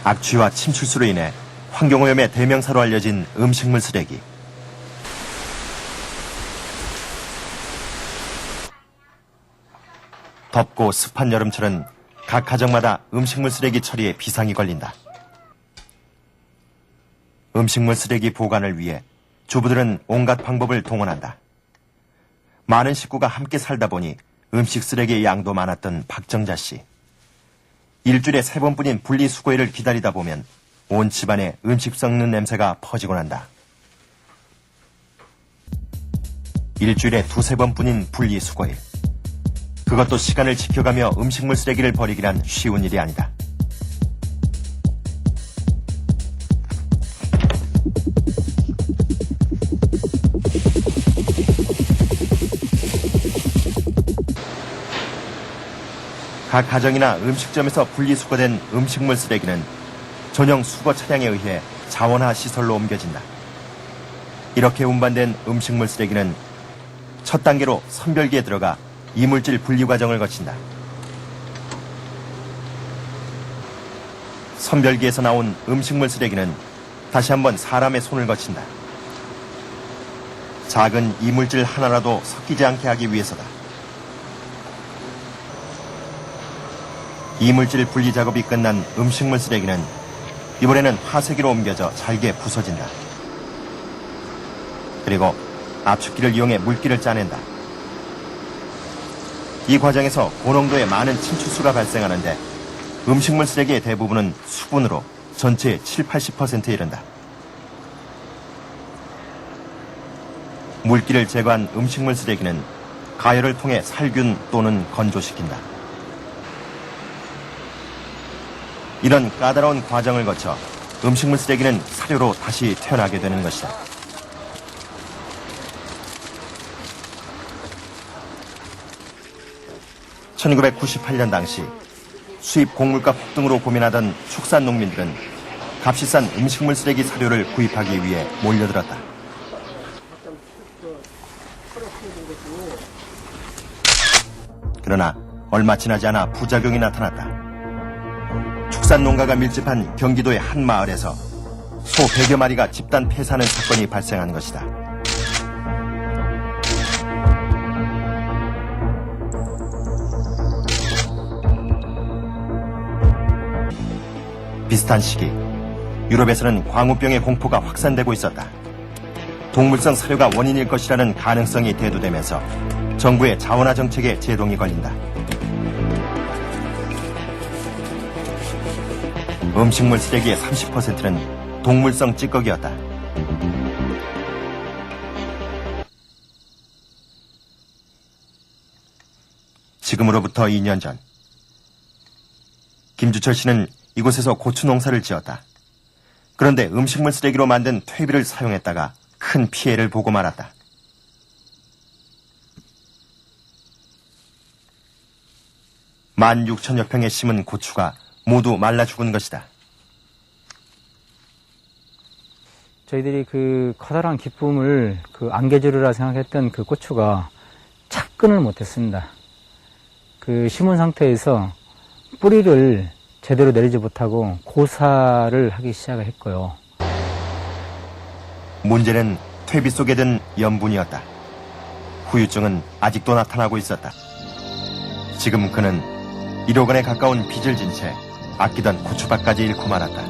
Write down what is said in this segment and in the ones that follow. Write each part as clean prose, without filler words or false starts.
악취와 침출수로 인해 환경오염의 대명사로 알려진 음식물 쓰레기. 덥고 습한 여름철은 각 가정마다 음식물 쓰레기 처리에 비상이 걸린다. 음식물 쓰레기 보관을 위해 주부들은 온갖 방법을 동원한다. 많은 식구가 함께 살다 보니 음식 쓰레기의 양도 많았던 박정자 씨. 일주일에 3번뿐인 분리수거일을 기다리다 보면 온 집안에 음식 썩는 냄새가 퍼지곤 한다. 일주일에 2~3번뿐인 분리수거일. 그것도 시간을 지켜가며 음식물 쓰레기를 버리기란 쉬운 일이 아니다. 각 가정이나 음식점에서 분리수거된 음식물 쓰레기는 전용 수거 차량에 의해 자원화 시설로 옮겨진다. 이렇게 운반된 음식물 쓰레기는 첫 단계로 선별기에 들어가 이물질 분리 과정을 거친다. 선별기에서 나온 음식물 쓰레기는 다시 한번 사람의 손을 거친다. 작은 이물질 하나라도 섞이지 않게 하기 위해서다. 이물질 분리 작업이 끝난 음식물 쓰레기는 이번에는 화쇄기로 옮겨져 잘게 부서진다. 그리고 압축기를 이용해 물기를 짜낸다. 이 과정에서 고농도의 많은 침출수가 발생하는데 음식물 쓰레기의 대부분은 수분으로 전체의 70~80%에 이른다. 물기를 제거한 음식물 쓰레기는 가열을 통해 살균 또는 건조시킨다. 이런 까다로운 과정을 거쳐 음식물 쓰레기는 사료로 다시 태어나게 되는 것이다. (1998년) 당시 수입 곡물가 폭등으로 고민하던 축산 농민들은 값이 싼 음식물 쓰레기 사료를 구입하기 위해 몰려들었다. 그러나 얼마 지나지 않아 부작용이 나타났다. 축산 농가가 밀집한 경기도의 한 마을에서 소 100여 마리가 집단 폐사하는 사건이 발생한 것이다. 비슷한 시기 유럽에서는 광우병의 공포가 확산되고 있었다. 동물성 사료가 원인일 것이라는 가능성이 대두되면서 정부의 자원화 정책에 제동이 걸린다. 음식물 쓰레기의 30%는 동물성 찌꺼기였다. 지금으로부터 2년 전 김주철 씨는 이곳에서 고추 농사를 지었다. 그런데 음식물 쓰레기로 만든 퇴비를 사용했다가 큰 피해를 보고 말았다. (16,000여 평에) 심은 고추가 모두 말라 죽은 것이다. 저희들이 그 커다란 기쁨을 그 안개주리라 생각했던 그 고추가 착근을 못했습니다. 그 심은 상태에서 뿌리를 제대로 내리지 못하고 고사를 하기 시작을 했고요. 문제는 퇴비 속에 든 염분이었다. 후유증은 아직도 나타나고 있었다. 지금 그는 1억 원에 가까운 빚을 진 채 아끼던 고추밭까지 잃고 말았다.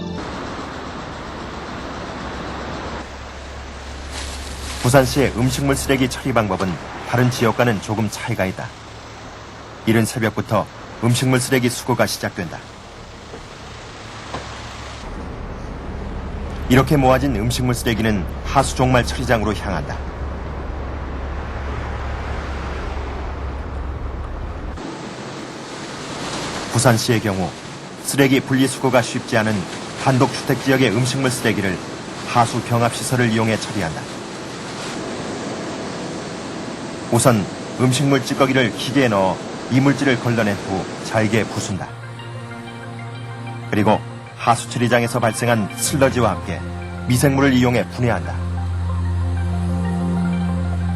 부산시의 음식물 쓰레기 처리 방법은 다른 지역과는 조금 차이가 있다. 이른 새벽부터 음식물 쓰레기 수거가 시작된다. 이렇게 모아진 음식물 쓰레기는 하수 종말 처리장으로 향한다. 부산시의 경우 쓰레기 분리수거가 쉽지 않은 단독주택 지역의 음식물 쓰레기를 하수 병합시설을 이용해 처리한다. 우선 음식물 찌꺼기를 기계에 넣어 이물질을 걸러낸 후 잘게 부순다. 그리고 하수 처리장에서 발생한 슬러지와 함께 미생물을 이용해 분해한다.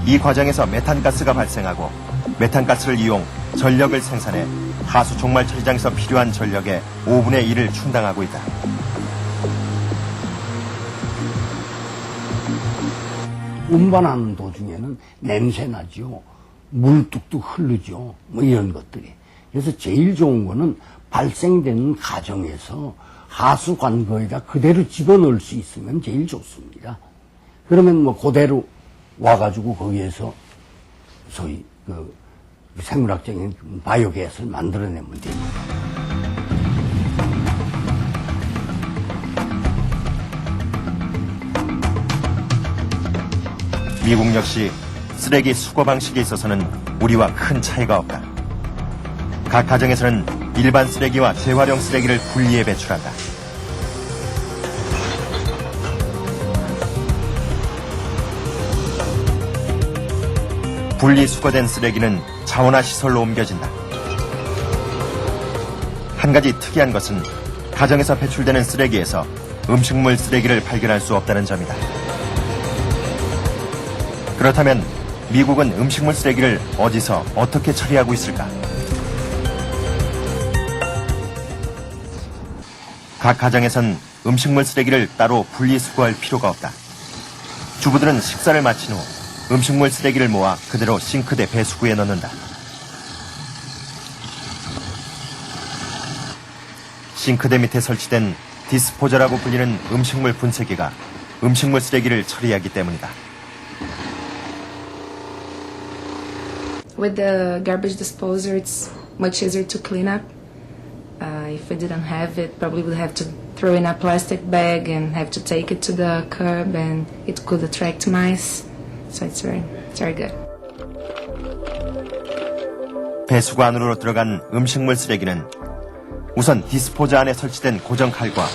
이 과정에서 메탄가스가 발생하고 메탄가스를 이용 전력을 생산해 하수 종말 처리장에서 필요한 전력의 5분의 1을 충당하고 있다. 운반하는 도중에는 냄새 나죠. 물 뚝뚝 흐르죠. 뭐 이런 것들이. 그래서 제일 좋은 거는 발생되는 과정에서 하수 관거에다 그대로 집어넣을 수 있으면 제일 좋습니다. 그러면 뭐 그대로 와가지고 거기에서 소위 그 생물학적인 바이오게스를 만들어내면 됩니다. 미국 역시 쓰레기 수거 방식에 있어서는 우리와 큰 차이가 없다. 각 가정에서는 일반 쓰레기와 재활용 쓰레기를 분리해 배출한다. 분리 수거된 쓰레기는 자원화 시설로 옮겨진다. 한 가지 특이한 것은 가정에서 배출되는 쓰레기에서 음식물 쓰레기를 발견할 수 없다는 점이다. 그렇다면 미국은 음식물 쓰레기를 어디서 어떻게 처리하고 있을까? 각 가정에선 음식물 쓰레기를 따로 분리수거할 필요가 없다. 주부들은 식사를 마친 후 음식물 쓰레기를 모아 그대로 싱크대 배수구에 넣는다. 싱크대 밑에 설치된 디스포저라고 불리는 음식물 분쇄기가 음식물 쓰레기를 처리하기 때문이다. With the garbage disposer, it's much easier to clean up. If we didn't have it, probably would have to throw in a plastic bag and have to take it to the curb, and it could attract mice. So it's very good. 배수구 안으로 들어간 음식물 쓰레기는 우선 디스포저 안에 설치된 고정 칼과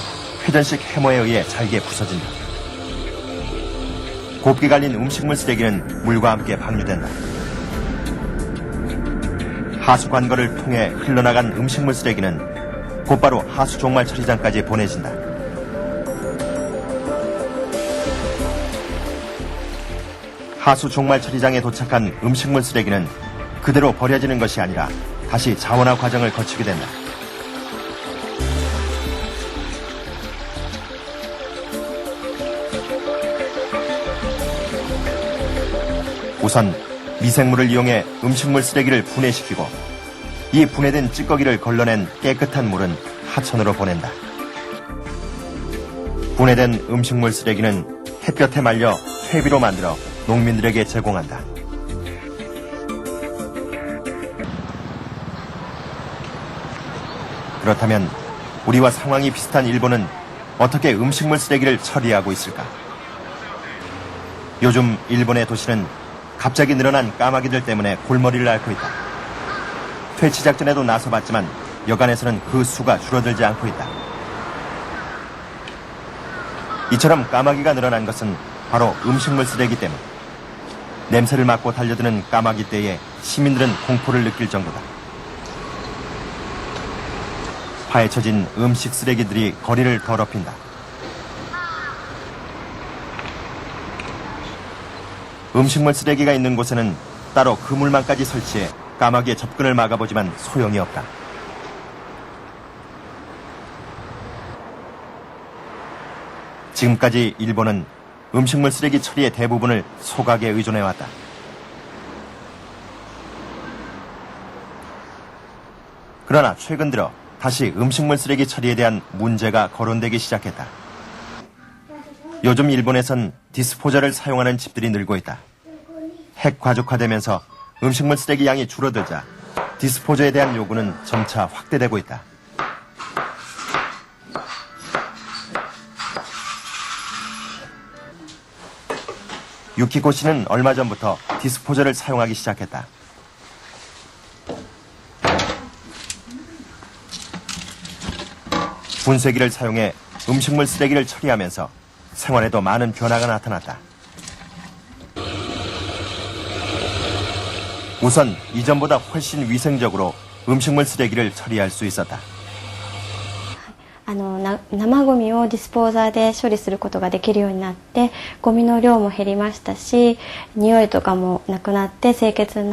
회전식 해머에 의해 잘게 부서진다. 곱게 갈린 음식물 쓰레기는 물과 함께 방류된다. 하수 관거를 통해 흘러나간 음식물 쓰레기는 곧바로 하수 종말 처리장까지 보내진다. 하수 종말 처리장에 도착한 음식물 쓰레기는 그대로 버려지는 것이 아니라 다시 자원화 과정을 거치게 된다. 우선 미생물을 이용해 음식물 쓰레기를 분해시키고 이 분해된 찌꺼기를 걸러낸 깨끗한 물은 하천으로 보낸다. 분해된 음식물 쓰레기는 햇볕에 말려 퇴비로 만들어 농민들에게 제공한다. 그렇다면 우리와 상황이 비슷한 일본은 어떻게 음식물 쓰레기를 처리하고 있을까? 요즘 일본의 도시는 갑자기 늘어난 까마귀들 때문에 골머리를 앓고 있다. 퇴치 작전에도 나서봤지만 여간에서는 그 수가 줄어들지 않고 있다. 이처럼 까마귀가 늘어난 것은 바로 음식물 쓰레기 때문. 냄새를 맡고 달려드는 까마귀 떼에 시민들은 공포를 느낄 정도다. 파헤쳐진 음식 쓰레기들이 거리를 더럽힌다. 음식물 쓰레기가 있는 곳에는 따로 그물망까지 설치해 까마귀의 접근을 막아보지만 소용이 없다. 지금까지 일본은 음식물 쓰레기 처리의 대부분을 소각에 의존해왔다. 그러나 최근 들어 다시 음식물 쓰레기 처리에 대한 문제가 거론되기 시작했다. 요즘 일본에선 디스포저를 사용하는 집들이 늘고 있다. 핵가족화되면서 음식물 쓰레기 양이 줄어들자 디스포저에 대한 요구는 점차 확대되고 있다. 유키코 씨는 얼마 전부터 디스포저를 사용하기 시작했다. 분쇄기를 사용해 음식물 쓰레기를 처리하면서 생활에도 많은 변화가 나타났다. 우선 이전보다 훨씬 위생적으로 음식물 쓰레기를 처리할 수 있었다. 生ゴミをディスポーザーで処理することができるようになって、ゴミの量も減りましたし、匂いとかもなくなって清潔な